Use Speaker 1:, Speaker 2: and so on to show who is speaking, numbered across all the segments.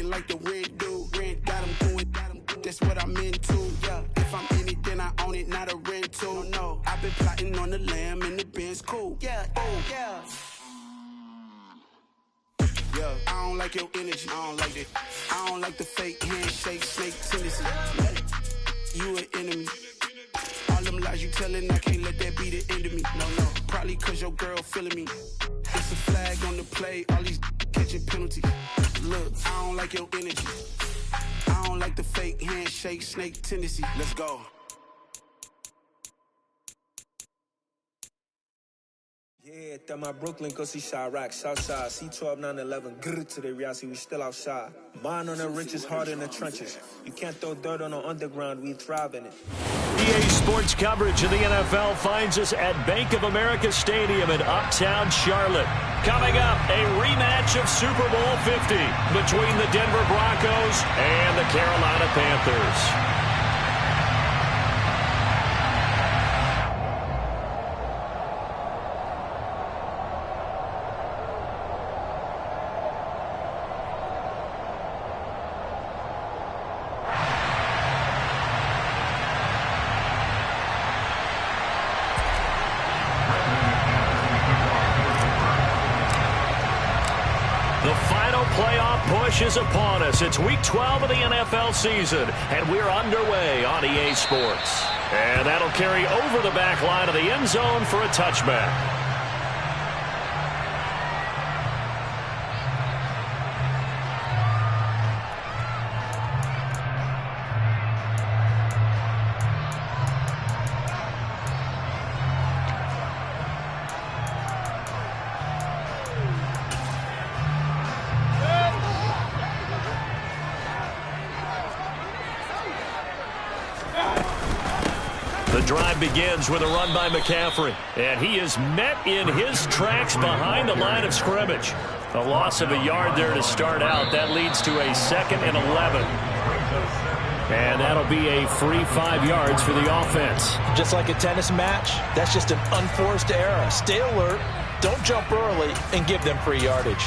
Speaker 1: acting like the rent dude. Rent got him doing, that's what I'm into. Yeah, if I'm in it, then I own it, not a rental. No, I've been plotting on the lamb and the Benz cool. Yeah, oh, yeah. Yeah, I don't like your energy, I don't like it. I don't like the fake handshake, snake tendency. You an enemy. All them lies you telling, I can't let that be the end of me. No, probably cause your girl feeling me. It's a flag on the play, all these catching penalties. Look, I don't like your energy. I don't like the fake handshake, snake tendency. Let's go.
Speaker 2: Yeah, that my Brooklyn, go see Chirac, Southside, C12, 911, grrr to the reality, we still outside. Mine on the riches, hard in the trenches. You can't throw dirt on the underground, we thrive in it.
Speaker 3: EA Sports coverage of the NFL finds us at Bank of America Stadium in Uptown Charlotte. Coming up, a rematch of Super Bowl 50 between the Denver Broncos and the Carolina Panthers. Is upon us. It's week 12 of the NFL season, and we're underway on EA Sports. And that'll carry over the back line of the end zone for a touchback. The drive begins with a run by McCaffrey, and he is met in his tracks behind the line of scrimmage. A loss of a yard there to start out. That leads to a 2nd and 11. And that'll be a free 5 yards for the offense.
Speaker 4: Just like a tennis match, that's just an unforced error. Stay alert, don't jump early, and give them free yardage.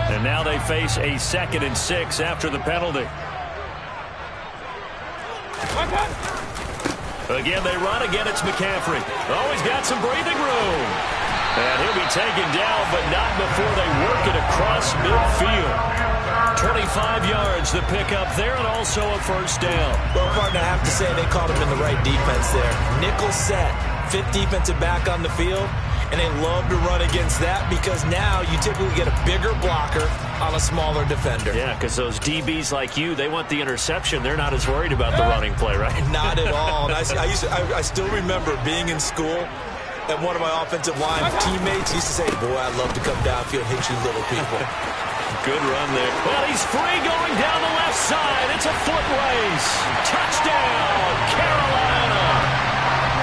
Speaker 3: And now they face a 2nd and 6 after the penalty. Again, they run. Again, it's McCaffrey. Oh, he's got some breathing room. And he'll be taken down, but not before they work it across midfield. 25 yards to pick up there, and also a first down.
Speaker 4: Well, partner, I have to say they caught him in the right defense there. Nickel set, 5th defensive back on the field. And they love to run against that because now you typically get a bigger blocker on a smaller defender.
Speaker 3: Yeah, because those DBs like you, they want the interception. They're not as worried about the running play, right?
Speaker 4: Not at all. And I still remember being in school, and one of my offensive line teammates used to say, boy, I'd love to come downfield and hit you little people.
Speaker 3: Good run there. Well, he's free going down the left side. It's a foot race. Touchdown, Carolina.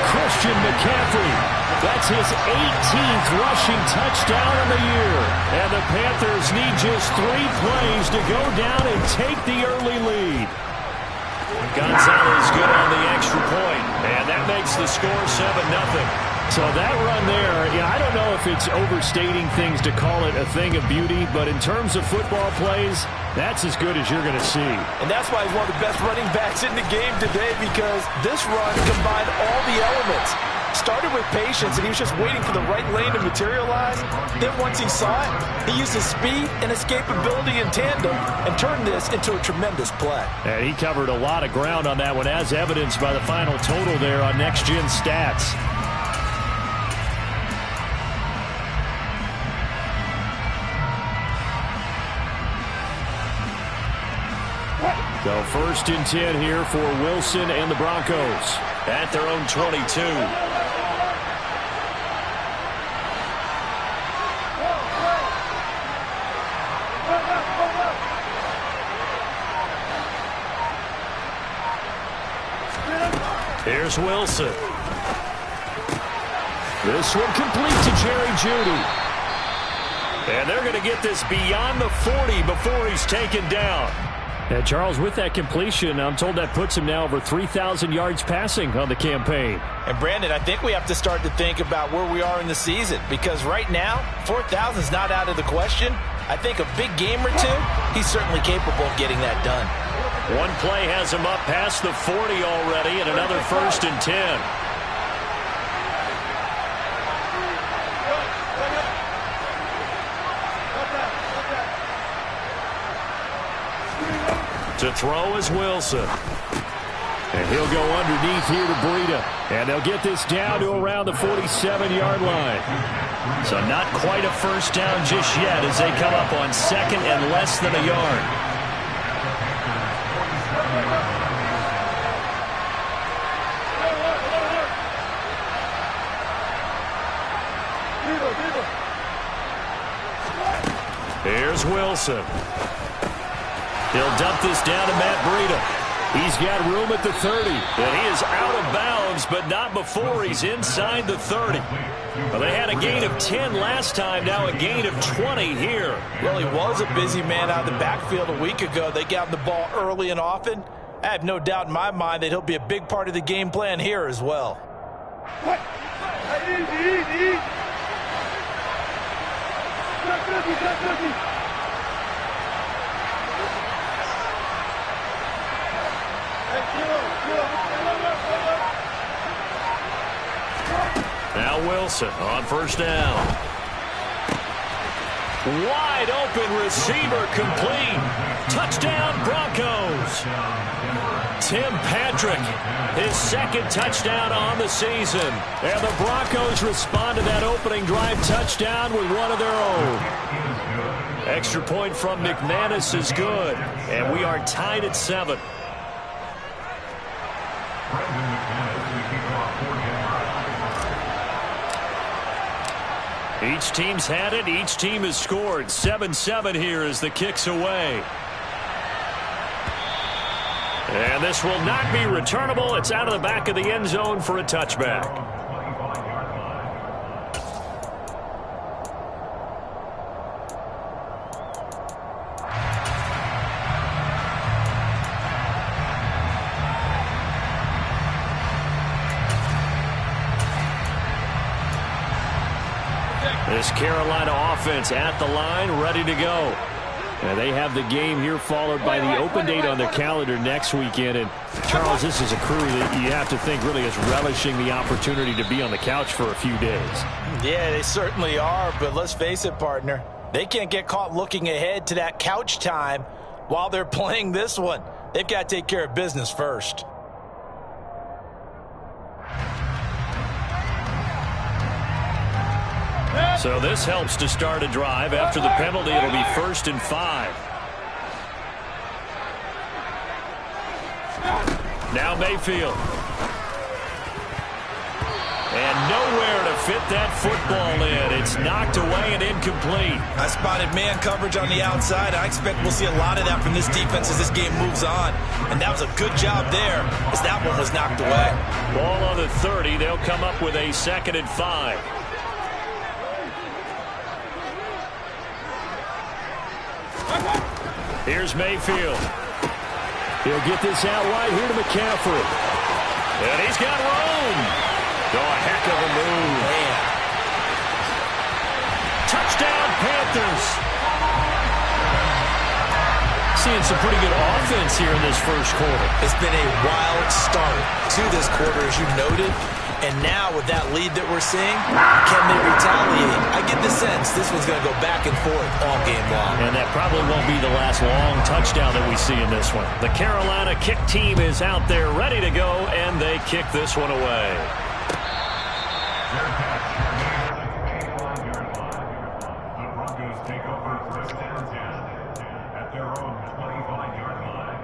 Speaker 3: Christian McCaffrey. That's his 18th rushing touchdown of the year. And the Panthers need just 3 plays to go down and take the early lead. Gonzalez good on the extra point, and that makes the score 7-0. So that run there, I don't know if it's overstating things to call it a thing of beauty, but in terms of football plays, that's as good as you're going to see.
Speaker 4: And that's why he's one of the best running backs in the game today, because this run combined all the elements. Started with patience, and he was just waiting for the right lane to materialize. Then once he saw it, he used his speed and escapability in tandem and turned this into a tremendous play.
Speaker 3: And he covered a lot of ground on that one, as evidenced by the final total there on Next Gen Stats. So 1st and 10 here for Wilson and the Broncos at their own 22. Here's Wilson. This one complete to Jerry Jeudy. And they're going to get this beyond the 40 before he's taken down. And Charles, with that completion, I'm told that puts him now over 3,000 yards passing on the campaign.
Speaker 4: And Brandon, I think we have to start to think about where we are in the season, because right now, 4,000 is not out of the question. I think a big game or two, he's certainly capable of getting that done.
Speaker 3: One play has him up past the 40 already, and another 1st and 10. To throw is Wilson. And he'll go underneath here to Breida. And they'll get this down to around the 47-yard line. So not quite a first down just yet as they come up on 2nd and less than a yard. Here's Wilson. He'll dump this down to Matt Breida. He's got room at the 30. And he is out of bounds, but not before he's inside the 30. Well, they had a gain of 10 last time, now a gain of 20 here.
Speaker 4: Well, he was a busy man out of the backfield a week ago. They got him the ball early and often. I have no doubt in my mind that he'll be a big part of the game plan here as well.
Speaker 3: Now Wilson on first down. Wide open receiver complete. Touchdown Broncos. Tim Patrick, his 2nd touchdown on the season. And the Broncos respond to that opening drive touchdown with one of their own. Extra point from McManus is good. And we are tied at 7. Each team's had it. Each team has scored. 7-7 here as the kick's away. And this will not be returnable. It's out of the back of the end zone for a touchback. This Carolina offense at the line, ready to go. And they have the game here followed by the open date on their calendar next weekend. And, Charles, this is a crew that you have to think really is relishing the opportunity to be on the couch for a few days.
Speaker 4: Yeah, they certainly are. But let's face it, partner, they can't get caught looking ahead to that couch time while they're playing this one. They've got to take care of business first.
Speaker 3: So this helps to start a drive. After the penalty, it'll be 1st and 5. Now Mayfield. And nowhere to fit that football in. It's knocked away and incomplete.
Speaker 4: I spotted man coverage on the outside. I expect we'll see a lot of that from this defense as this game moves on. And that was a good job there as that one was knocked away.
Speaker 3: Ball on the 30. They'll come up with a 2nd and 5. Here's Mayfield. He'll get this out right here to McCaffrey. And he's got room. Oh, a heck of a move.
Speaker 4: Man.
Speaker 3: Touchdown, Panthers. Seeing some pretty good offense here in this first quarter.
Speaker 4: It's been a wild start to this quarter, as you noted. And now with that lead that we're seeing, can they retaliate? I get the sense this one's going to go back and forth all game long.
Speaker 3: And that probably won't be the last long touchdown that we see in this one. The Carolina kick team is out there ready to go, and they kick this one away.
Speaker 5: The Broncos take over first and 10 at their own 25-yard line.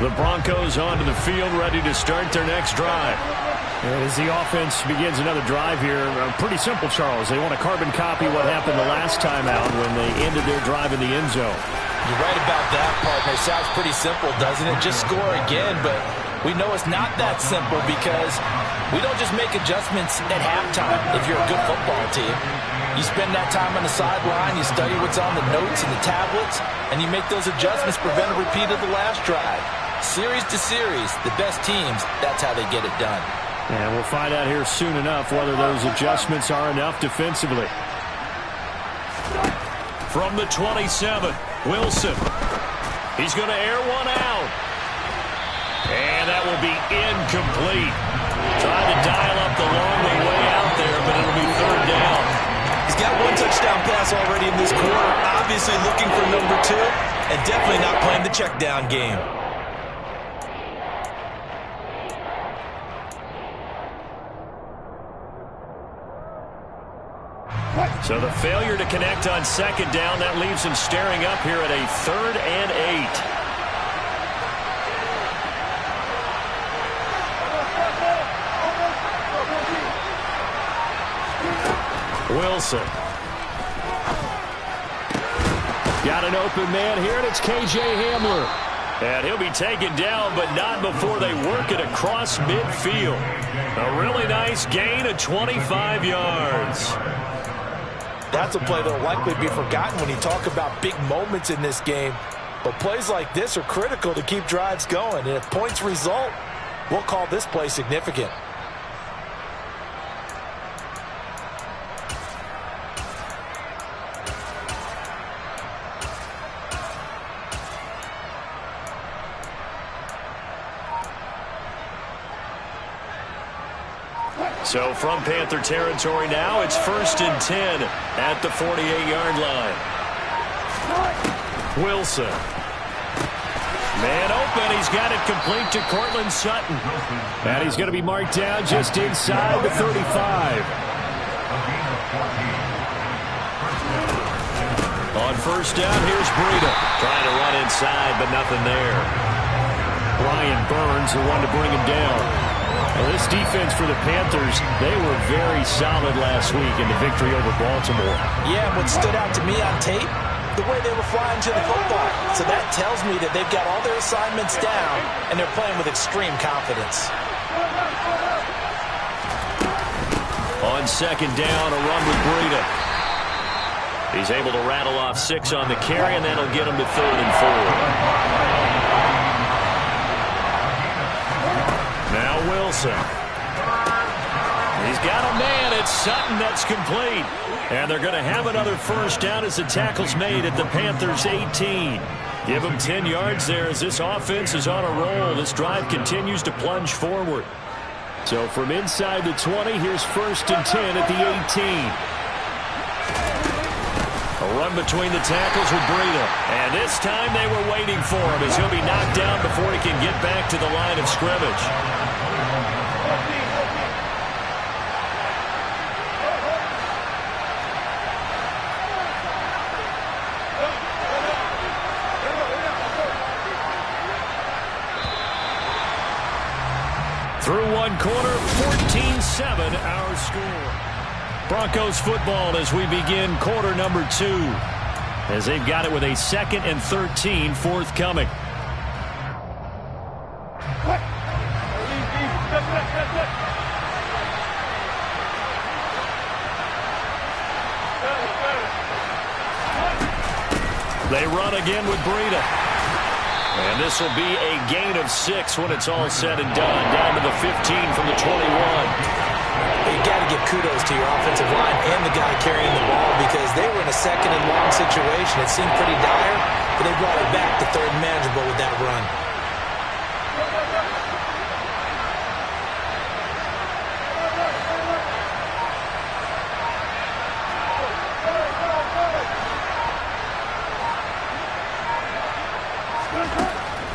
Speaker 3: The Broncos onto the field, ready to start their next drive. And as the offense begins another drive here, pretty simple, Charles. They want to carbon copy what happened the last time out when they ended their drive in the end zone.
Speaker 4: You're right about that, partner. Sounds pretty simple, doesn't it? Just score again, but We know it's not that simple because we don't just make adjustments at halftime if you're a good football team. You spend that time on the sideline, you study what's on the notes and the tablets, and you make those adjustments, prevent a repeat of the last drive. Series to series, the best teams, that's how they get it done.
Speaker 3: And we'll find out here soon enough whether those adjustments are enough defensively. From the 27, Wilson. He's going to air one out. And that will be incomplete. Trying to dial up the long way out there, but it'll be third down.
Speaker 4: He's got one touchdown pass already in this quarter. Obviously looking for number 2, and definitely not playing the check down game.
Speaker 3: So the failure to connect on second down, that leaves him staring up here at a 3rd and 8. Wilson. Got an open man here, and it's K.J. Hamler. And he'll be taken down, but not before they work it across midfield. A really nice gain of 25 yards.
Speaker 4: That's a play that will likely be forgotten when you talk about big moments in this game. But plays like this are critical to keep drives going. And if points result, we'll call this play significant.
Speaker 3: So from Panther territory now, it's 1st and 10 at the 48-yard line. Wilson. Man open. He's got it complete to Cortland Sutton. And he's going to be marked down just inside the 35. On 1st down, here's Breida. Trying to run inside, but nothing there. Brian Burns, the one to bring him down. Well, this defense for the Panthers, they were very solid last week in the victory over Baltimore.
Speaker 4: Yeah, what stood out to me on tape, the way they were flying to the football. So that tells me that they've got all their assignments down, and they're playing with extreme confidence.
Speaker 3: On 2nd down, a run with Breida. He's able to rattle off 6 on the carry, and that'll get him to 3rd and 4. Now Wilson. He's got a man. It's Sutton. That's complete. And they're going to have another 1st down as the tackle's made at the Panthers' 18. Give them 10 yards there as this offense is on a roll. This drive continues to plunge forward. So from inside the 20, here's 1st and 10 at the 18. A run between the tackles with Breida. And this time they were waiting for him as he'll be knocked down before he can get back to the line of scrimmage. Through one quarter, 14-7 our score. Broncos football as we begin quarter number 2. As they've got it with a 2nd and 13 forthcoming. They run again with Breida. And this will be a gain of 6 when it's all said and done. Down to the 15 from the 21.
Speaker 4: You got to give kudos to your offensive line and the guy carrying the ball because they were in a 2nd and long situation. It seemed pretty dire, but they brought it back to 3rd and manageable with that run.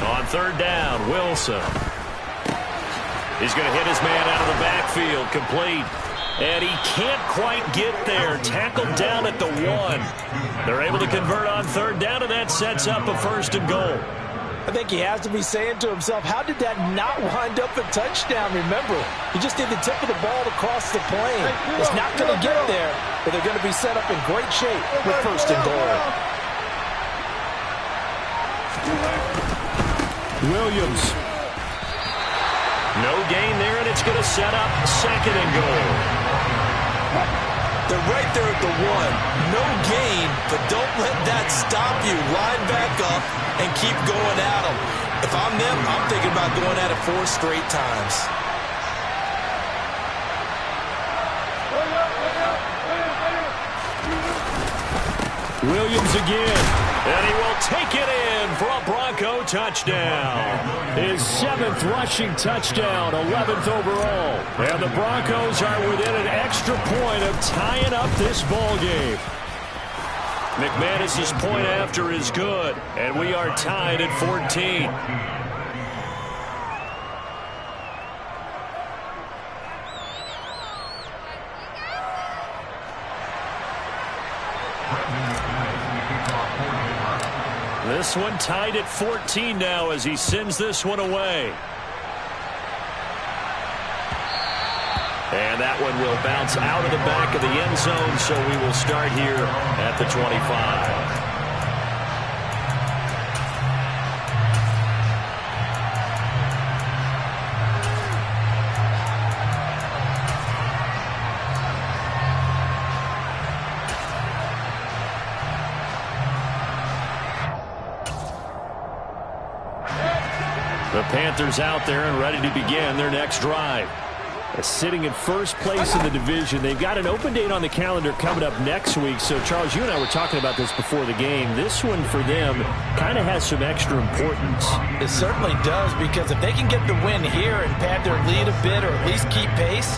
Speaker 3: On 3rd down, Wilson. He's going to hit his man out of the backfield, complete. And he can't quite get there. Tackled down at the 1. They're able to convert on 3rd down, and that sets up a 1st and goal.
Speaker 4: I think he has to be saying to himself, how did that not wind up a touchdown? Remember, you just need the tip of the ball to cross the plane. It's not going to get there, but they're going to be set up in great shape with 1st and goal.
Speaker 3: Williams. No gain there, and it's going to set up second and goal.
Speaker 4: They're right there at the one. No gain, but don't let that stop you. Line back up and keep going at them. If I'm them, I'm thinking about going at it 4 straight times.
Speaker 3: Williams again, and he will take it in for a Bronco touchdown. His 7th rushing touchdown, 11th overall. And the Broncos are within an extra point of tying up this ball game. McManus's point after is good, and we are tied at 14. This one tied at 14 now as he sends this one away. And that one will bounce out of the back of the end zone, so we will start here at the 25. The Panthers out there and ready to begin their next drive. Sitting in first place in the division. They've got an open date on the calendar coming up next week. So, Charles, you and I were talking about this before the game. This one for them kind of has some extra importance.
Speaker 4: It certainly does, because if they can get the win here and pad their lead a bit or at least keep pace,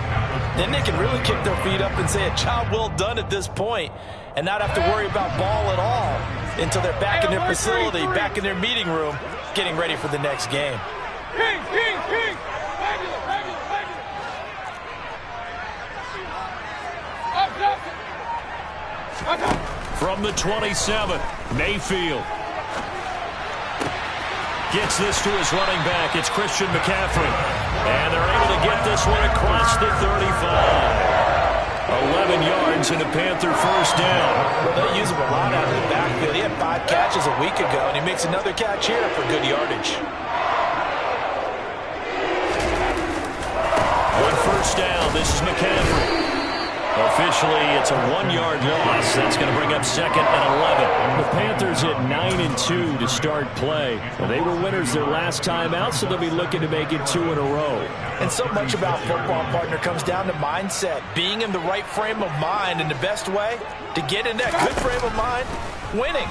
Speaker 4: then they can really kick their feet up and say a job well done at this point and not have to worry about ball at all until they're back in their facility, back in their meeting room, getting ready for the next game.
Speaker 3: From the 27, Mayfield gets this to his running back. It's Christian McCaffrey. And they're able to get this one across the 35. 11 yards and a Panther first down.
Speaker 4: Well, they use him a lot out of the backfield. He had 5 catches a week ago, and he makes another catch here for good yardage.
Speaker 3: One first down. This is McCaffrey. Officially, it's a 1-yard loss. That's going to bring up second and 11. The Panthers at 9-2 to start play. Well, they were winners their last time out, so they'll be looking to make it 2 in a row.
Speaker 4: And so much about football, partner, comes down to mindset. Being in the right frame of mind, and the best way to get in that good frame of mind, winning.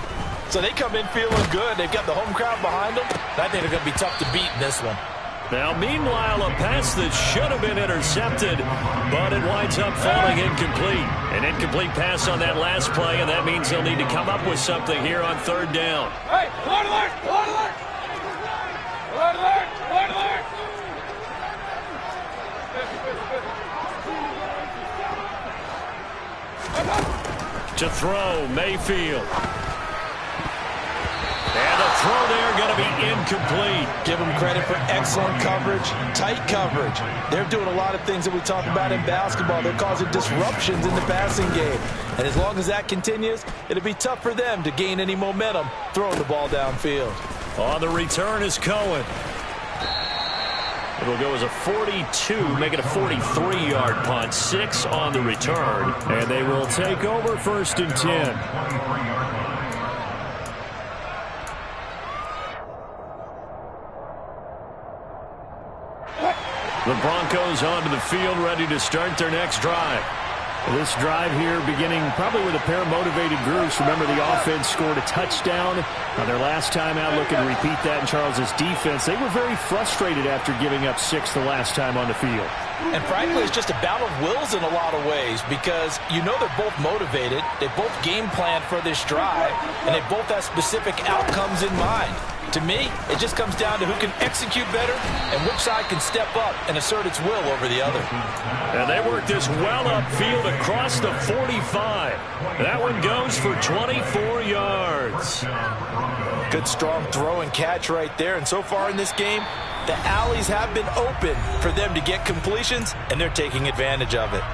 Speaker 4: So they come in feeling good. They've got the home crowd behind them. I think they're going to be tough to beat in this one.
Speaker 3: Now, meanwhile, a pass that should have been intercepted, but it winds up falling incomplete. An incomplete pass on that last play, and that means they'll need to come up with something here on third down.
Speaker 6: Hey, alert, alert, alert, alert, alert, alert, alert.
Speaker 3: To throw, Mayfield. And the throw there going to be incomplete.
Speaker 4: Give them credit for excellent coverage, tight coverage. They're doing a lot of things that we talk about in basketball. They're causing disruptions in the passing game. And as long as that continues, it'll be tough for them to gain any momentum throwing the ball downfield.
Speaker 3: On the return is Cohen. It'll go as a 42, make it a 43-yard punt. 6 on the return. And they will take over first and 10. The Broncos onto the field, ready to start their next drive. This drive here beginning probably with a pair of motivated groups. Remember, the offense scored a touchdown on their last time out. Looking to repeat that in Charles's defense. They were very frustrated after giving up 6 the last time on the field.
Speaker 4: And frankly, it's just a battle of wills in a lot of ways, because you know they're both motivated. They both game planned for this drive, and they both have specific outcomes in mind. To me, it just comes down to who can execute better and which side can step up and assert its will over the other.
Speaker 3: And they work this well upfield across the 45. That one goes for 24 yards.
Speaker 4: Good strong throw and catch right there. And so far in this game, the alleys have been open for them to get completions, and they're taking advantage of it.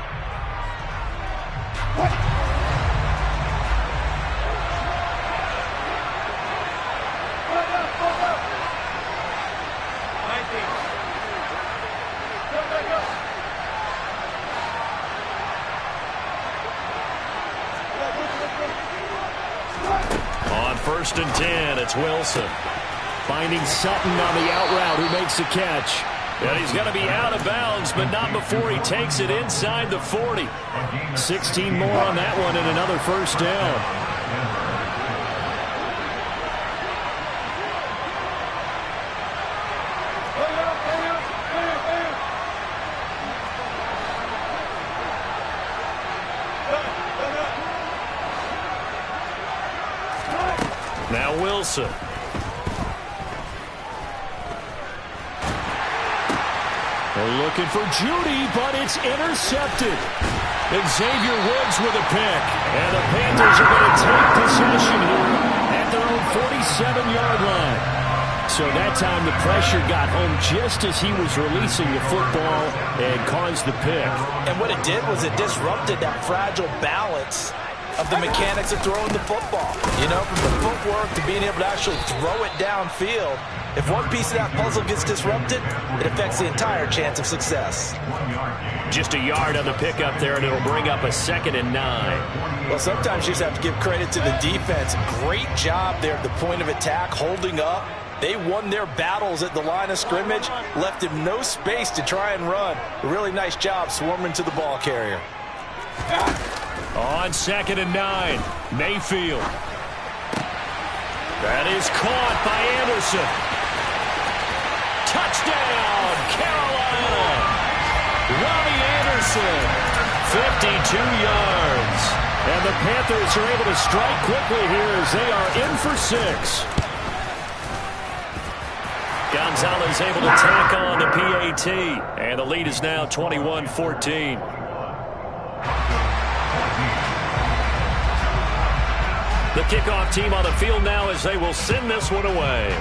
Speaker 3: on 1st and 10. It's Wilson. Finding Sutton on the out route, who makes the catch. And he's going to be out of bounds, but not before he takes it inside the 40. 16 more on that one and another first down. Now Wilson. They're looking for Judy, but it's intercepted. Xavier Woods with a pick. And the Panthers are going to take possession here at their own 47-yard line. So that time the pressure got home just as he was releasing the football and caused the pick.
Speaker 4: And what it did was it disrupted that fragile balance of the mechanics of throwing the football. You know, from the footwork to being able to actually throw it downfield. If one piece of that puzzle gets disrupted, it affects the entire chance of success.
Speaker 3: Just a yard on the pickup there, and it'll bring up a 2nd and 9.
Speaker 4: Well, sometimes you just have to give credit to the defense. Great job there at the point of attack, holding up. They won their battles at the line of scrimmage, left him no space to try and run. A really nice job swarming to the ball carrier.
Speaker 3: On 2nd and 9, Mayfield. That is caught by Anderson. Touchdown, Carolina. Robbie Anderson, 52 yards. And the Panthers are able to strike quickly here as they are in for 6. Gonzalez able to tack on the PAT. And the lead is now 21-14. The kickoff team on the field now as they will send this one away.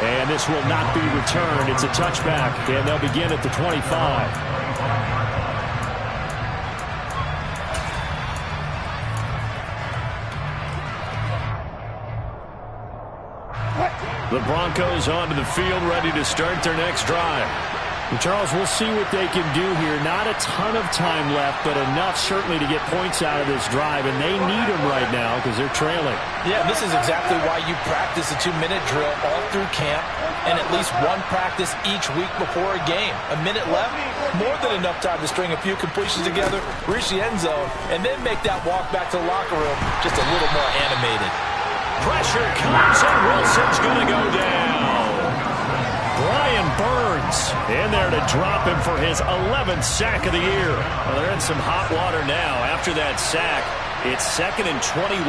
Speaker 3: And this will not be returned. It's a touchback, and they'll begin at the 25. The Broncos onto the field, ready to start their next drive. And Charles, we'll see what they can do here. Not a ton of time left, but enough certainly to get points out of this drive, and they need them right now because they're trailing.
Speaker 4: Yeah, this is exactly why you practice a 2-minute drill all through camp and at least one practice each week before a game. A minute left, more than enough time to string a few completions together, reach the end zone, and then make that walk back to the locker room just a little more animated.
Speaker 3: Pressure comes, and Wilson's going to go down. Brian Burns in there to drop him for his 11th sack of the year. Well, they're in some hot water now. After that sack, it's 2nd and 21.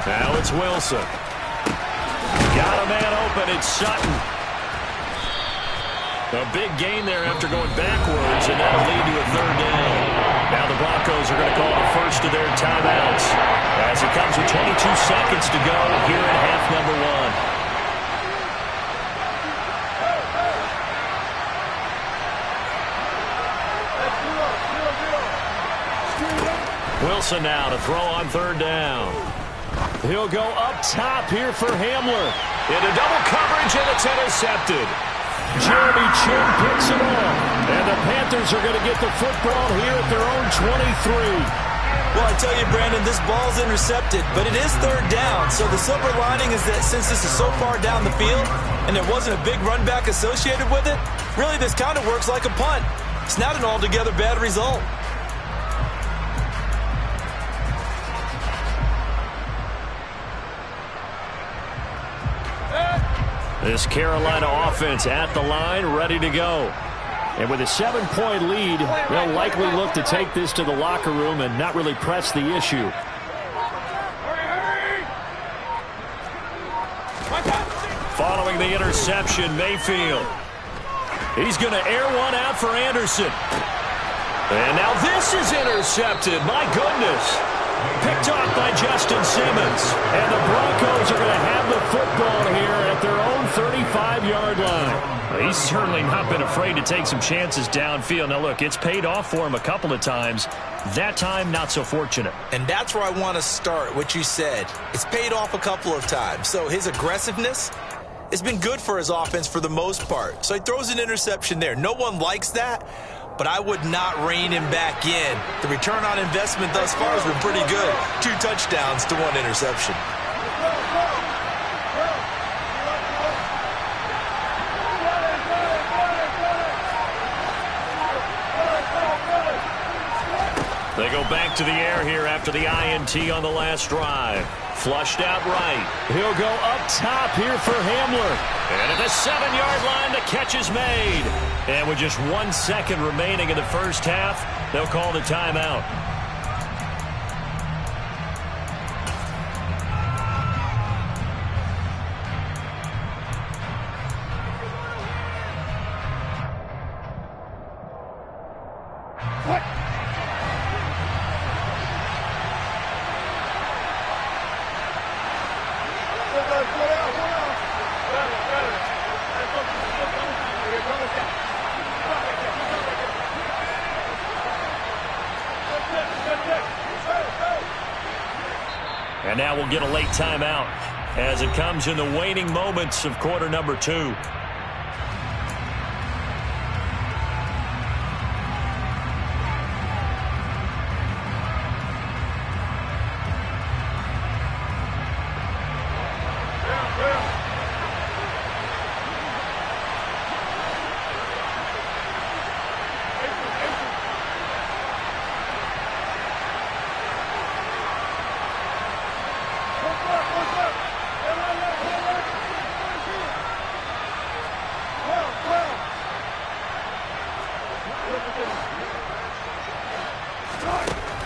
Speaker 3: Now it's Wilson. Got a man open. It's Sutton. A big gain there after going backwards, and that'll lead to a 3rd down. Now the Broncos are going to call the first of their timeouts as it comes with 22 seconds to go here in half number 1. Wilson now to throw on 3rd down. He'll go up top here for Hamler. Into double coverage, and it's intercepted. Jeremy Chin picks it off. And the Panthers are going to get the football here at their own 23.
Speaker 4: Well, I tell you, Brandon, this ball's intercepted, but it is 3rd down. So the silver lining is that since this is so far down the field and there wasn't a big run back associated with it, really this kind of works like a punt. It's not an altogether bad result.
Speaker 3: This Carolina offense at the line, ready to go. And with a 7-point lead, they'll likely look to take this to the locker room and not really press the issue. Following the interception, Mayfield. He's going to air one out for Anderson. And now this is intercepted. My goodness. Picked off by Justin Simmons. And the Broncos are going to have the football here at their own 35-yard line. Well, he's certainly not been afraid to take some chances downfield. Now, look, it's paid off for him a couple of times. That time, not so fortunate.
Speaker 4: And that's where I want to start, what you said. It's paid off a couple of times. So his aggressiveness it's been good for his offense for the most part. So he throws an interception there. No one likes that, but I would not rein him back in. The return on investment thus far has been pretty good. 2 touchdowns to 1 interception.
Speaker 3: They go back to the air here after the INT on the last drive. Flushed out right. He'll go up top here for Hamler. And at the 7-yard line, the catch is made. And with just 1 second remaining in the first half, they'll call the timeout. And now we'll get a late timeout as it comes in the waning moments of quarter number 2.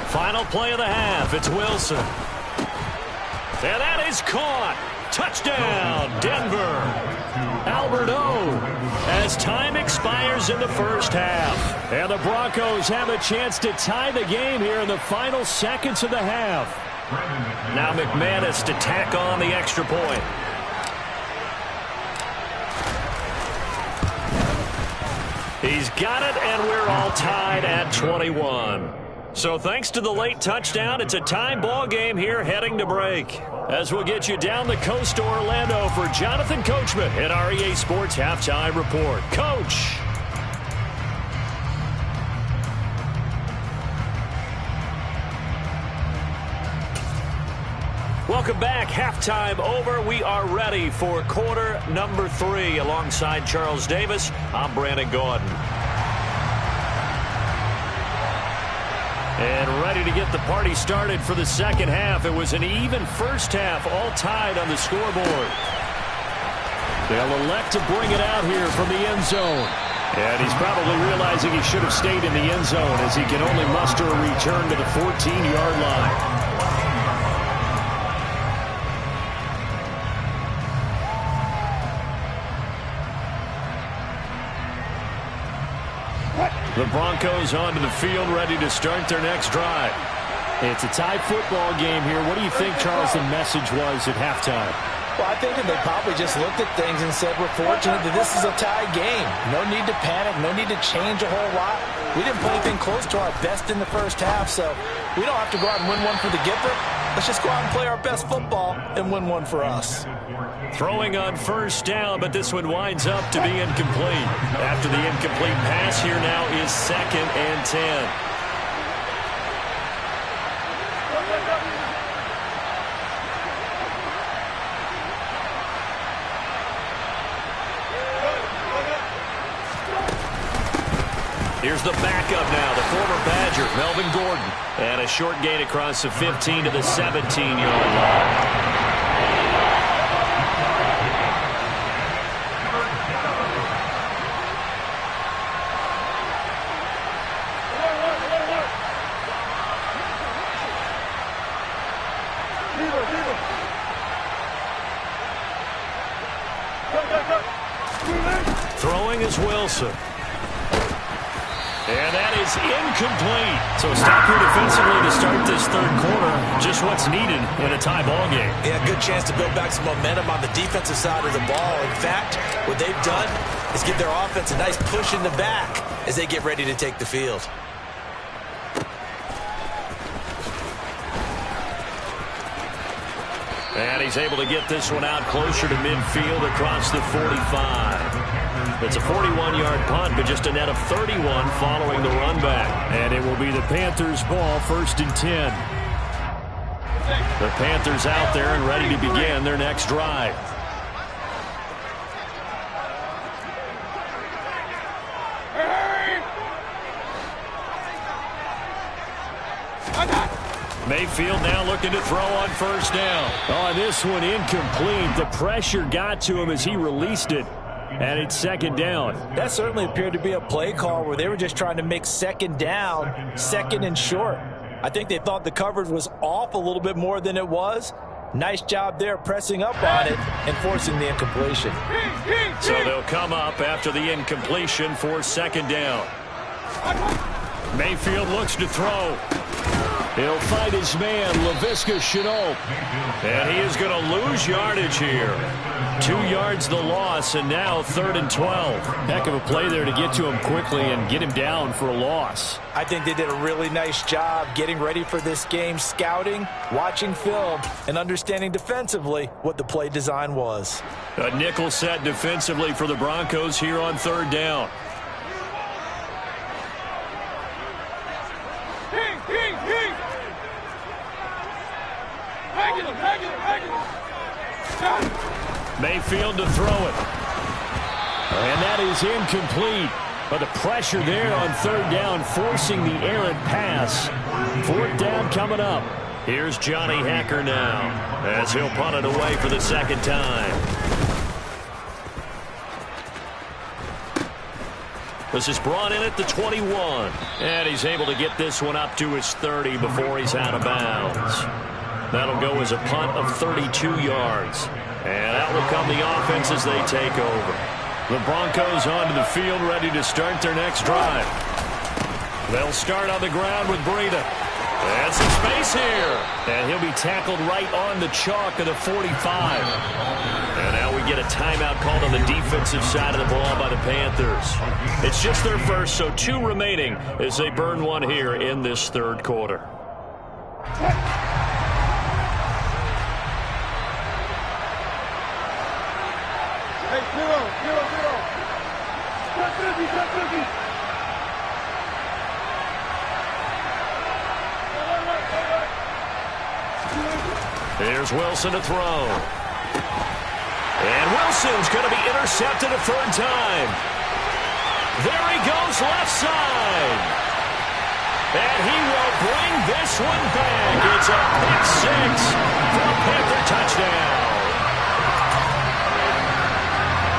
Speaker 3: Final play of the half. It's Wilson. And that is caught. Touchdown, Denver. Albert O. As time expires in the first half. And the Broncos have a chance to tie the game here in the final seconds of the half. Now McManus to tack on the extra point. He's got it, and we're all tied at 21. So thanks to the late touchdown, it's a tie ball game here heading to break. As we'll get you down the coast to Orlando for Jonathan Coachman at REA Sports Halftime Report. Coach. Welcome back. Halftime over. We are ready for quarter number 3. Alongside Charles Davis, I'm Brandon Gaudin. And ready to get the party started for the second half. It was an even first half, all tied on the scoreboard. They'll elect to bring it out here from the end zone. And he's probably realizing he should have stayed in the end zone as he can only muster a return to the 14-yard line. The Broncos onto the field, ready to start their next drive. It's a tie football game here. What do you think, Charles, the message was at halftime?
Speaker 4: Well, I think that they probably just looked at things and said, we're fortunate that this is a tie game. No need to panic. No need to change a whole lot. We didn't play anything close to our best in the first half, so we don't have to go out and win one for the Gipper. Let's just go out and play our best football and win one for us.
Speaker 3: Throwing on first down, but this one winds up to be incomplete. After the incomplete pass, here now is 2nd and 10. Here's the backup now, the former Badger, Melvin Gordon. And a short gain across the 15 to the 17-yard line. Throwing is Wilson. And that is incomplete. So a stop here defensively to start this third quarter. Just what's needed in a tie ball game.
Speaker 4: Yeah, good chance to build back some momentum on the defensive side of the ball. In fact, what they've done is give their offense a nice push in the back as they get ready to take the field.
Speaker 3: And he's able to get this one out closer to midfield across the 45. It's a 41-yard punt, but just a net of 31 following the run back. And it will be the Panthers' ball, 1st and 10. The Panthers out there and ready to begin their next drive. Mayfield now looking to throw on 1st down. Oh, this one incomplete. The pressure got to him as he released it. And it's 2nd down.
Speaker 4: That certainly appeared to be a play call where they were just trying to make 2nd down, 2nd and short. I think they thought the coverage was off a little bit more than it was. Nice job there pressing up on it and forcing the incompletion.
Speaker 3: So they'll come up after the incompletion for 2nd down. Mayfield looks to throw. He'll find his man, Laviska Shenault. And he is going to lose yardage here. 2 yards the loss, and now 3rd and 12.
Speaker 7: Heck of a play there to get to him quickly and get him down for a loss.
Speaker 4: I think they did a really nice job getting ready for this game, scouting, watching film, and understanding defensively what the play design was.
Speaker 3: A nickel set defensively for the Broncos here on 3rd down. Mayfield to throw it.
Speaker 7: And that is incomplete. But the pressure there on 3rd down, forcing the errant pass. 4th down coming up.
Speaker 3: Here's Johnny Hacker now, as he'll punt it away for the 2nd time. This is brought in at the 21. And he's able to get this one up to his 30 before he's out of bounds. That'll go as a punt of 32 yards. And out will come the offense as they take over. The Broncos onto the field, ready to start their next drive. They'll start on the ground with Breida. And some space here.
Speaker 7: And he'll be tackled right on the chalk of the 45.
Speaker 3: And now we get a timeout called on the defensive side of the ball by the Panthers. It's just their first, so 2 remaining as they burn one here in this 3rd quarter. Here's Wilson to throw. And Wilson's going to be intercepted a 3rd time. There he goes, left side. And he will bring this one back. It's a pick 6 for a Panther touchdown.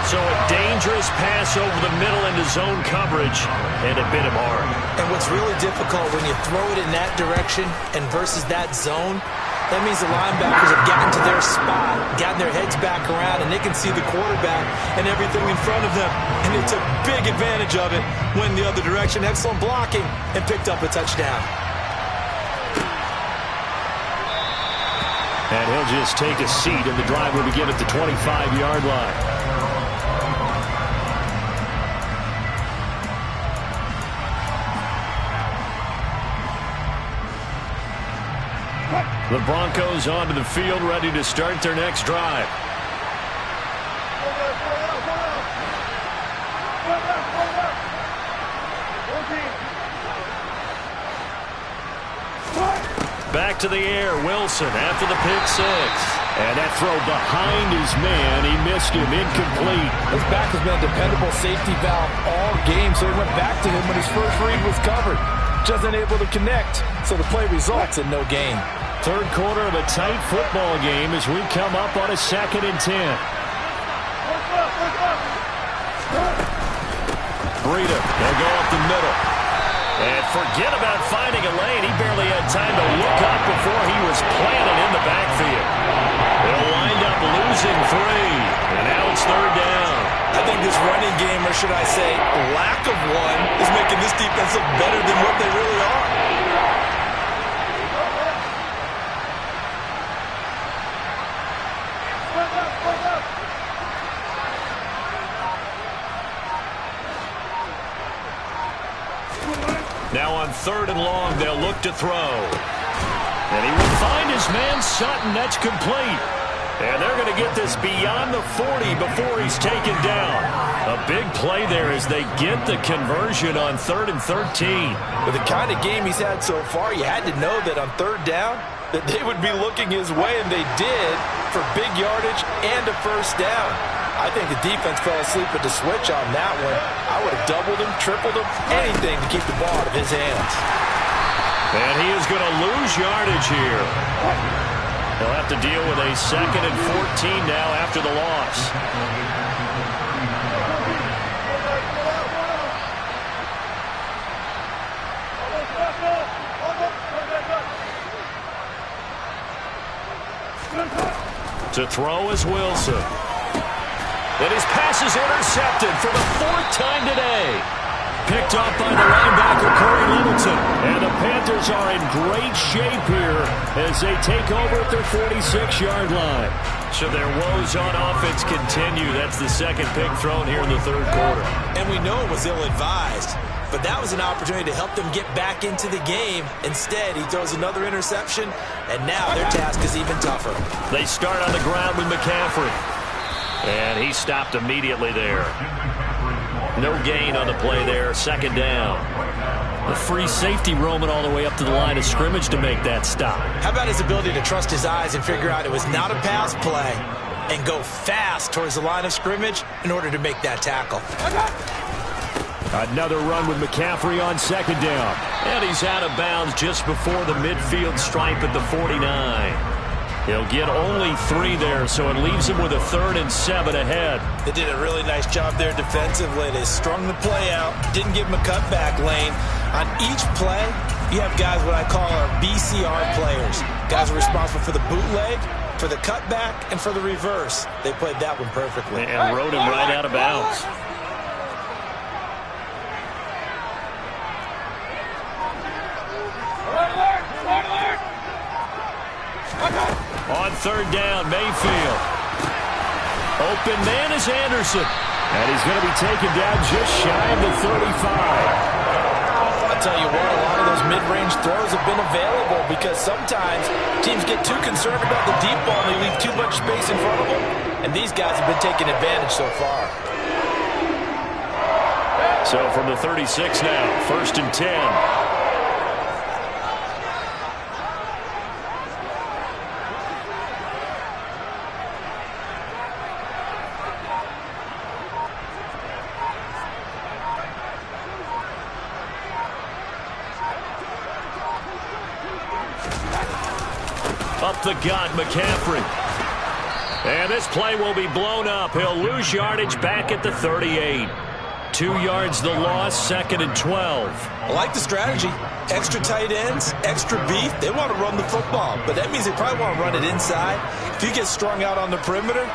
Speaker 3: So a dangerous pass over the middle into zone coverage, and it bit him hard.
Speaker 4: And what's really difficult when you throw it in that direction and versus that zone, that means the linebackers have gotten to their spot, gotten their heads back around, and they can see the quarterback and everything in front of them. And they took big advantage of it, went the other direction, excellent blocking, and picked up a touchdown.
Speaker 7: And he'll just take a seat, and the drive will begin at the 25-yard line.
Speaker 3: The Broncos onto the field, ready to start their next drive. Back to the air, Wilson after the pick 6.
Speaker 7: And that throw behind his man, he missed him, incomplete.
Speaker 4: His back has been a dependable safety valve all game, so he went back to him when his first read was covered. Just unable to connect, so the play results in no gain.
Speaker 7: 3rd quarter of a tight football game as we come up on a 2nd and 10.
Speaker 3: Breida, they'll go up the middle. And forget about finding a lane. He barely had time to look up before he was planted in the backfield. They'll wind up losing 3. And now it's 3rd down.
Speaker 4: I think this running game, or should I say lack of one, is making this defense look better than what they really are.
Speaker 3: Now on 3rd and long, they'll look to throw. And he will find his man Sutton. That's complete.
Speaker 7: And they're going to get this beyond the 40 before he's taken down. A big play there as they get the conversion on 3rd and 13.
Speaker 4: With the kind of game he's had so far, you had to know that on 3rd down that they would be looking his way, and they did, for big yardage and a first down. I think the defense fell asleep at the switch on that one. I would have doubled him, tripled him, anything to keep the ball out of his hands.
Speaker 7: And he is going to lose yardage here. He'll have to deal with a 2nd and 14 now after the loss. To throw is Wilson. And his pass is intercepted for the 4th time today. Picked off by the linebacker, Corey Littleton. And the Panthers are in great shape here as they take over at their 46-yard line. So their woes on offense continue. That's the 2nd pick thrown here in the 3rd quarter.
Speaker 4: And we know it was ill-advised, but that was an opportunity to help them get back into the game. Instead, he throws another interception, and now their task is even tougher.
Speaker 7: They start on the ground with McCaffrey. And he stopped immediately there. No gain on the play there, 2nd down. The free safety roaming all the way up to the line of scrimmage to make that stop.
Speaker 4: How about his ability to trust his eyes and figure out it was not a pass play and go fast towards the line of scrimmage in order to make that tackle.
Speaker 7: Another run with McCaffrey on 2nd down. And he's out of bounds just before the midfield stripe at the 49. He'll get only 3 there, so it leaves him with a 3rd and 7 ahead.
Speaker 4: They did a really nice job there defensively. They strung the play out, didn't give him a cutback lane. On each play, you have guys what I call our BCR players. Guys are responsible for the bootleg, for the cutback, and for the reverse. They played that one perfectly.
Speaker 7: And rode him right out of bounds. On 3rd down, Mayfield. Open man is Anderson. And he's going to be taken down just shy of the 35.
Speaker 4: I'll tell you what, a lot of those mid-range throws have been available because sometimes teams get too concerned about the deep ball and they leave too much space in front of them. And these guys have been taking advantage so far.
Speaker 7: So from the 36 now, 1st and 10. Up the gut, McCaffrey. And this play will be blown up. He'll lose yardage back at the 38. 2 yards the loss, 2nd and 12.
Speaker 4: I like the strategy. Extra tight ends, extra beef. They want to run the football, but that means they probably want to run it inside. If you get strung out on the perimeter,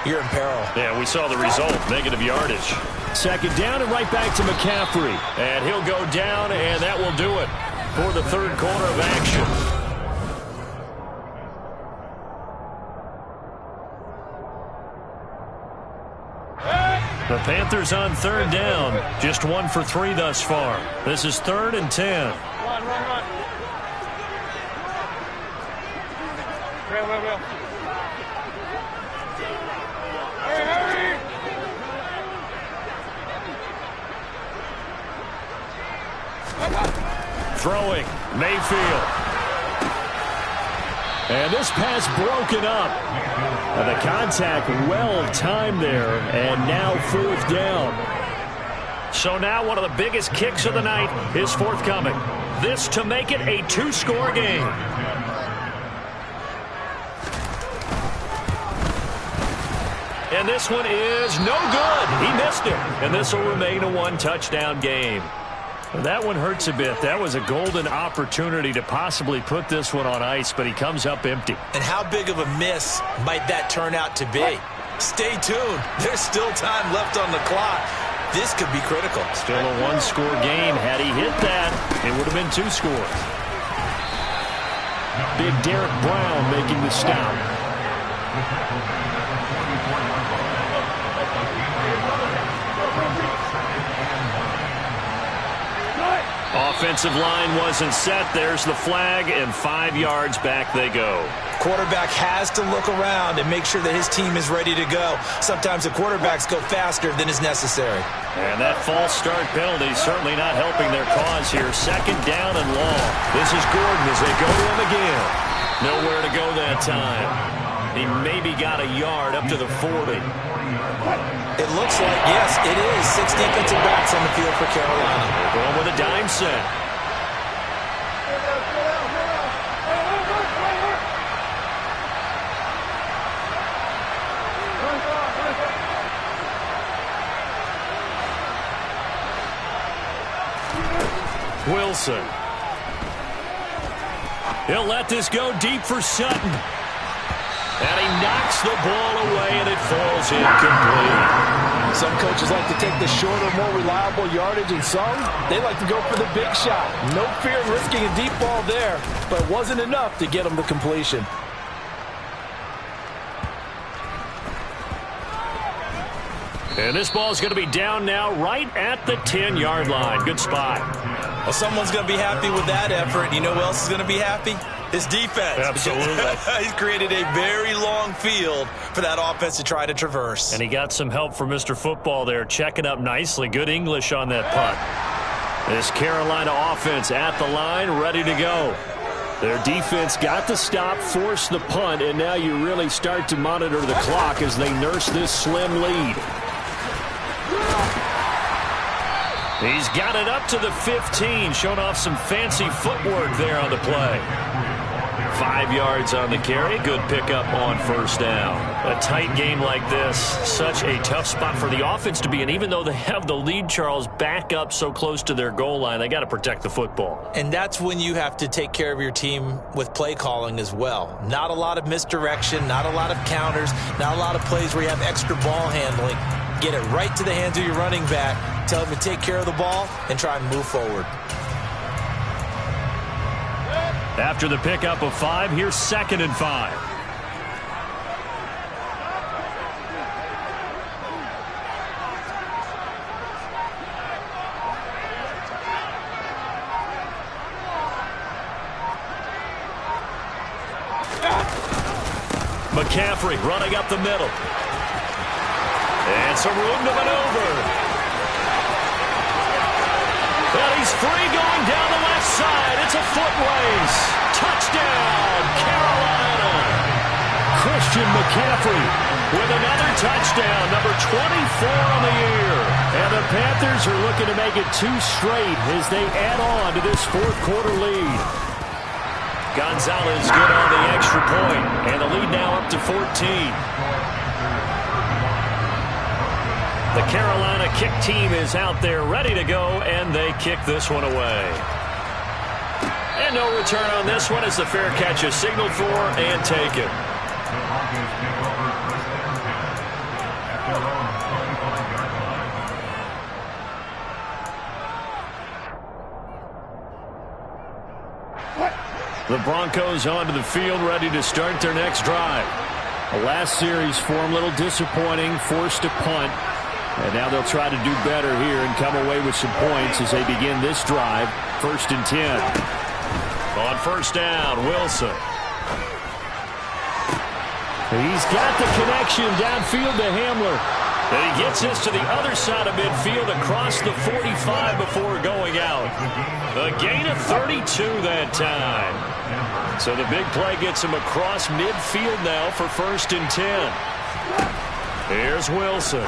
Speaker 4: you're in peril.
Speaker 7: Yeah, we saw the result, negative yardage. 2nd down and right back to McCaffrey. And he'll go down, and that will do it for the 3rd quarter of action. The Panthers on 3rd down. Just 1 for 3 thus far. This is 3rd and 10.
Speaker 6: Run. Real. Hurry.
Speaker 7: Throwing, Mayfield. And this pass broken up. And the contact well timed there, and now 4th down. So now one of the biggest kicks of the night is forthcoming. This to make it a 2-score game. And this one is no good. He missed it. And this will remain a 1-touchdown game. That one hurts a bit. That was a golden opportunity to possibly put this one on ice, but he comes up empty.
Speaker 4: And how big of a miss might that turn out to be? Stay tuned. There's still time left on the clock. This could be critical.
Speaker 7: Still a 1-score game. Had he hit that, it would have been 2 scores. Big Derek Brown making the stop. offensive line wasn't set. There's the flag, and 5 yards back they go.
Speaker 4: Quarterback has to look around and make sure that his team is ready to go. Sometimes the quarterbacks go faster than is necessary.
Speaker 7: And that false start penalty certainly not helping their cause here. 2nd down and long. This is Gordon as they go to him again. Nowhere to go that time. He maybe got a yard up to the 40.
Speaker 4: It looks like, yes, it is. 6 defensive backs on the field for Carolina.
Speaker 7: They're going with a dime set. Wilson. He'll let this go deep for Sutton. And he knocks the ball away, and it falls incomplete.
Speaker 4: Some coaches like to take the shorter, more reliable yardage, and some, they like to go for the big shot. No fear of risking a deep ball there, but it wasn't enough to get them to completion.
Speaker 7: And this ball is going to be down now right at the 10-yard line. Good spot.
Speaker 4: Well, someone's going to be happy with that effort. You know who else is going to be happy? His defense.
Speaker 7: Absolutely.
Speaker 4: He's created a very long field for that offense to try to traverse.
Speaker 7: And he got some help from Mr. Football there, checking up nicely. Good English on that punt. This Carolina offense at the line, ready to go. Their defense got the stop, forced the punt, and now you really start to monitor the clock as they nurse this slim lead. He's got it up to the 15, showing off some fancy footwork there on the play. 5 yards on the carry. Good pickup on 1st down. A tight game like this, such a tough spot for the offense to be in. Even though they have the lead, Charles, back up so close to their goal line, they got to protect the football.
Speaker 4: And that's when you have to take care of your team with play calling as well. Not a lot of misdirection, not a lot of counters, not a lot of plays where you have extra ball handling. Get it right to the hands of your running back. Tell him to take care of the ball and try and move forward.
Speaker 7: After the pickup of 5, here's 2nd and 5. McCaffrey running up the middle. And some room to maneuver. And he's free going down the left side. It's a foot race. Touchdown, Carolina. Christian McCaffrey with another touchdown, number 24 on the year. And the Panthers are looking to make it 2 straight as they add on to this 4th quarter lead. Gonzalez good on the extra point, and the lead now up to 14. The Carolina kick team is out there ready to go, and they kick this one away. And no return on this one as the fair catch is signaled for and taken. The Broncos onto the field ready to start their next drive. The last series for them a little disappointing, forced to punt. And now they'll try to do better here and come away with some points as they begin this drive. 1st and 10. On 1st down, Wilson. He's got the connection downfield to Hamler. And he gets this to the other side of midfield across the 45 before going out. A gain of 32 that time. So the big play gets him across midfield now for 1st and 10. Here's Wilson.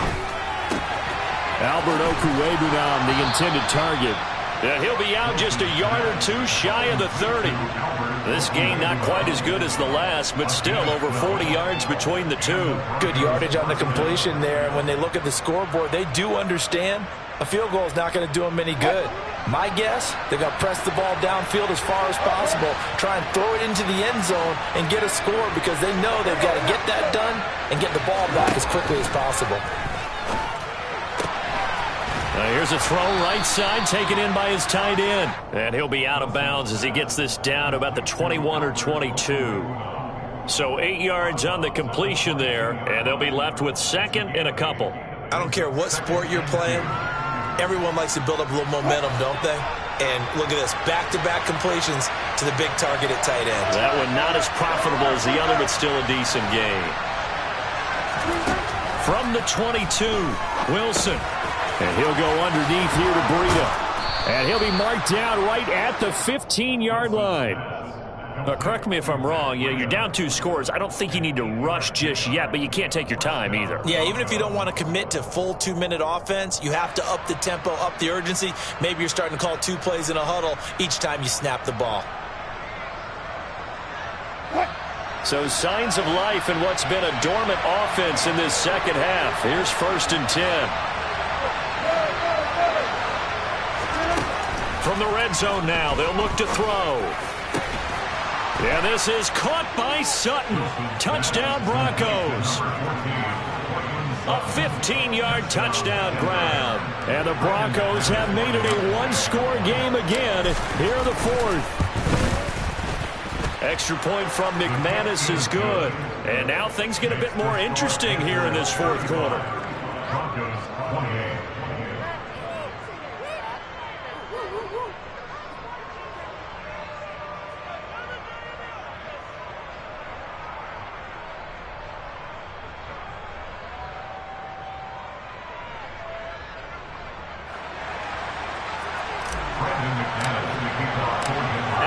Speaker 7: Albert Okwuegbunam, the intended target. And he'll be out just a yard or 2 shy of the 30. This game not quite as good as the last, but still over 40 yards between the two.
Speaker 4: Good yardage on the completion there. When they look at the scoreboard, they do understand a field goal is not going to do them any good. My guess, they're going to press the ball downfield as far as possible, try and throw it into the end zone and get a score because they know they've got to get that done and get the ball back as quickly as possible.
Speaker 7: Here's a throw right side taken in by his tight end. And he'll be out of bounds as he gets this down to about the 21 or 22. So 8 yards on the completion there, and they'll be left with 2nd and a couple.
Speaker 4: I don't care what sport you're playing. Everyone likes to build up a little momentum, don't they? And look at this, back-to-back completions to the big target at tight end.
Speaker 7: That one not as profitable as the other, but still a decent gain. From the 22, Wilson. And he'll go underneath here to Breida. And he'll be marked down right at the 15-yard line. Correct me if I'm wrong. Yeah, you're down 2 scores. I don't think you need to rush just yet, but you can't take your time either.
Speaker 4: Yeah, even if you don't want to commit to full 2-minute offense, you have to up the tempo, up the urgency. Maybe you're starting to call 2 plays in a huddle each time you snap the ball.
Speaker 7: So signs of life in what's been a dormant offense in this second half. Here's 1st and 10. From the red zone now, they'll look to throw. And this is caught by Sutton. Touchdown, Broncos. A 15-yard touchdown grab. And the Broncos have made it a 1-score game again here in the 4th. Extra point from McManus is good. And now things get a bit more interesting here in this 4th quarter.
Speaker 5: Broncos 28.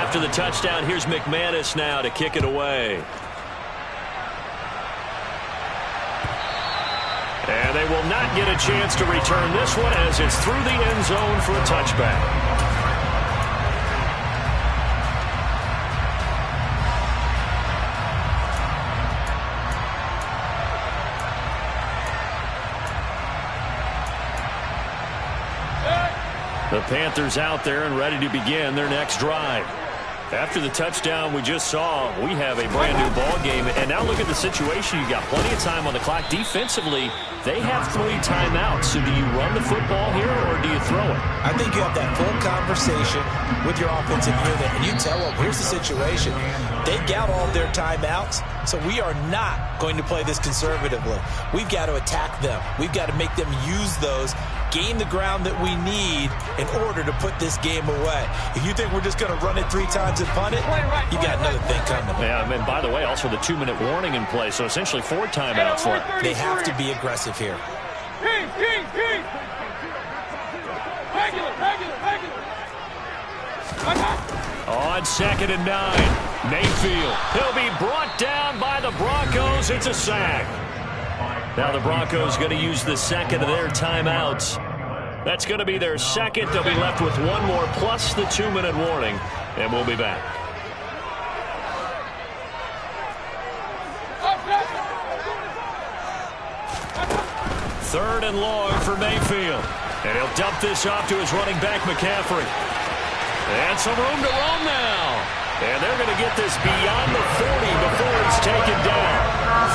Speaker 7: After the touchdown, here's McManus now to kick it away. And they will not get a chance to return this one as it's through the end zone for a touchback. The Panthers out there and ready to begin their next drive. After the touchdown we just saw, we have a brand-new ball game. And now look at the situation. You've got plenty of time on the clock. Defensively, they have 3 timeouts. So do you run the football here or do you throw it?
Speaker 4: I think you have that full conversation with your offensive unit, and you tell them, here's the situation. They've got all of their timeouts, so we are not going to play this conservatively. We've got to attack them. We've got to make them use those, gain the ground that we need in order to put this game away. If you think we're just going to run it 3 times and punt it, you got another thing coming.
Speaker 7: Yeah, and by the way, also the 2-minute warning in play, so essentially 4 timeouts left.
Speaker 4: They have to be aggressive here.
Speaker 7: On 2nd and 9, Mayfield. He'll be brought down by the Broncos. It's a sack. Now the Broncos going to use the 2nd of their timeouts. That's going to be their 2nd. They'll be left with 1 more plus the 2-minute warning, and we'll be back. Third and long for Mayfield. And he'll dump this off to his running back, McCaffrey. And some room to roam now. And they're going to get this beyond the 40 before it's taken down.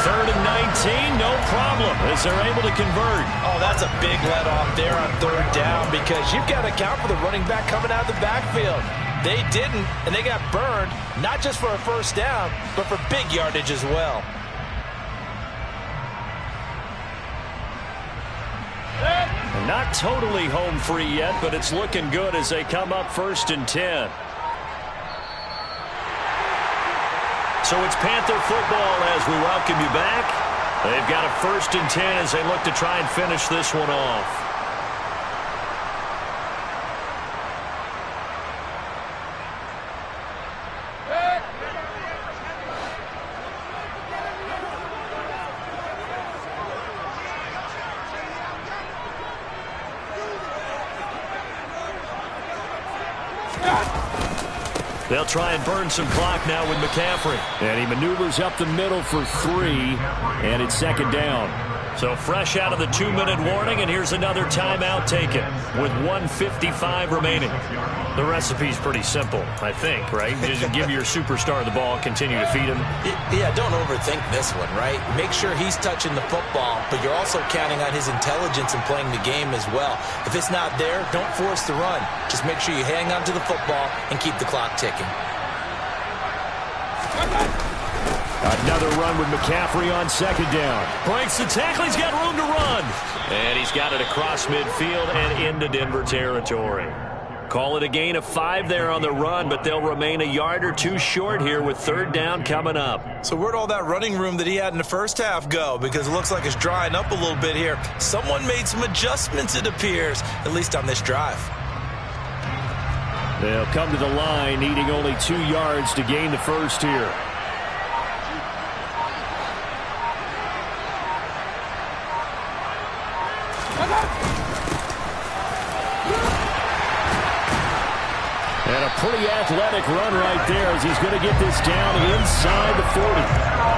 Speaker 7: 3rd and 19, no problem, as they're able to convert.
Speaker 4: Oh, that's a big let off there on 3rd down because you've got to account for the running back coming out of the backfield. They didn't, and they got burned, not just for a 1st down, but for big yardage as well.
Speaker 7: Not totally home free yet, but it's looking good as they come up 1st and 10. So it's Panther football as we welcome you back. They've got a 1st and 10 as they look to try and finish this one off. They'll try and burn some clock now with McCaffrey. And he maneuvers up the middle for 3, and it's 2nd down. So fresh out of the 2-minute warning, and here's another timeout taken with 1:55 remaining. The recipe's pretty simple, I think, right? Just give your superstar the ball, continue to feed him.
Speaker 4: Yeah, don't overthink this one, right? Make sure he's touching the football, but you're also counting on his intelligence in playing the game as well. If it's not there, don't force the run. Just make sure you hang on to the football and keep the clock ticking.
Speaker 7: Another run with McCaffrey on 2nd down. Breaks the tackle. He's got room to run. And he's got it across midfield and into Denver territory.
Speaker 3: Call it a gain of 5 there on the run, but they'll remain a yard or two short here with third down coming up.
Speaker 4: So where'd all that running room that he had in the first half go? Because it looks like it's drying up a little bit here. Someone made some adjustments, it appears, at least on this drive.
Speaker 3: They'll come to the line, needing only 2 yards to gain the first here. And a pretty athletic run right there as he's going to get this down inside the 40.